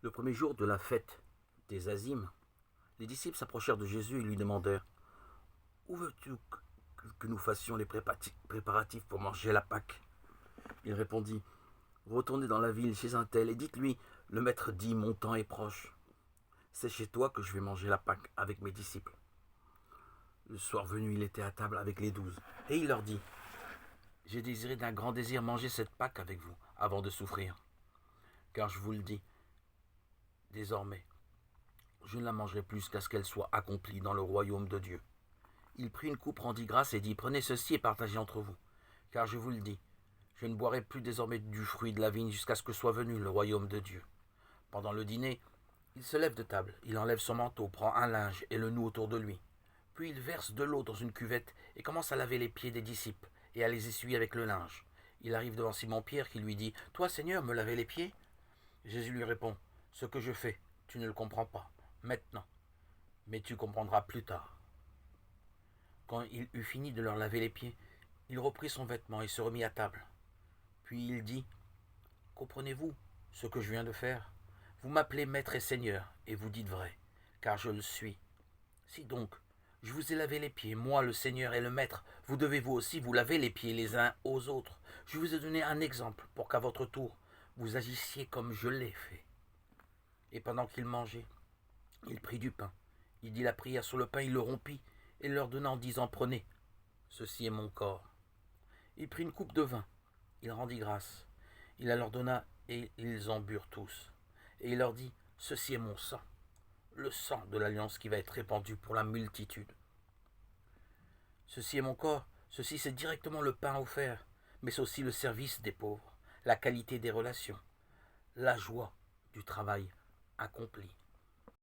Le premier jour de la fête des Azimes, les disciples s'approchèrent de Jésus et lui demandèrent « Où veux-tu que nous fassions les préparatifs pour manger la Pâque ?» Il répondit « Retournez dans la ville chez un tel et dites-lui, le maître dit, mon temps est proche. C'est chez toi que je vais manger la Pâque avec mes disciples. » Le soir venu, il était à table avec les 12. Et il leur dit « J'ai désiré d'un grand désir manger cette Pâque avec vous avant de souffrir. Car je vous le dis, désormais, je ne la mangerai plus jusqu'à ce qu'elle soit accomplie dans le royaume de Dieu. » Il prit une coupe, rendit grâce et dit « Prenez ceci et partagez entre vous. Car je vous le dis, je ne boirai plus désormais du fruit de la vigne jusqu'à ce que soit venu le royaume de Dieu. » Pendant le dîner, il se lève de table, il enlève son manteau, prend un linge et le noue autour de lui. Puis il verse de l'eau dans une cuvette et commence à laver les pieds des disciples et à les essuyer avec le linge. Il arrive devant Simon-Pierre qui lui dit « Toi, Seigneur, me laver les pieds ?» Jésus lui répond « Ce que je fais, tu ne le comprends pas, maintenant, mais tu comprendras plus tard. » Quand il eut fini de leur laver les pieds, il reprit son vêtement et se remit à table. Puis il dit « Comprenez-vous ce que je viens de faire ? Vous m'appelez maître et seigneur, et vous dites vrai, car je le suis. Si donc je vous ai lavé les pieds, moi le Seigneur et le Maître, vous devez vous aussi vous laver les pieds les uns aux autres. Je vous ai donné un exemple pour qu'à votre tour, vous agissiez comme je l'ai fait. » Et pendant qu'il mangeait, il prit du pain. Il dit la prière sur le pain, il le rompit et leur donna en disant « Prenez, ceci est mon corps. » Il prit une coupe de vin, il rendit grâce. Il la leur donna et ils en burent tous. Et il leur dit « Ceci est mon sang, le sang de l'alliance qui va être répandu pour la multitude. Ceci est mon corps, ceci c'est directement le pain offert, mais c'est aussi le service des pauvres, la qualité des relations, la joie du travail accompli. »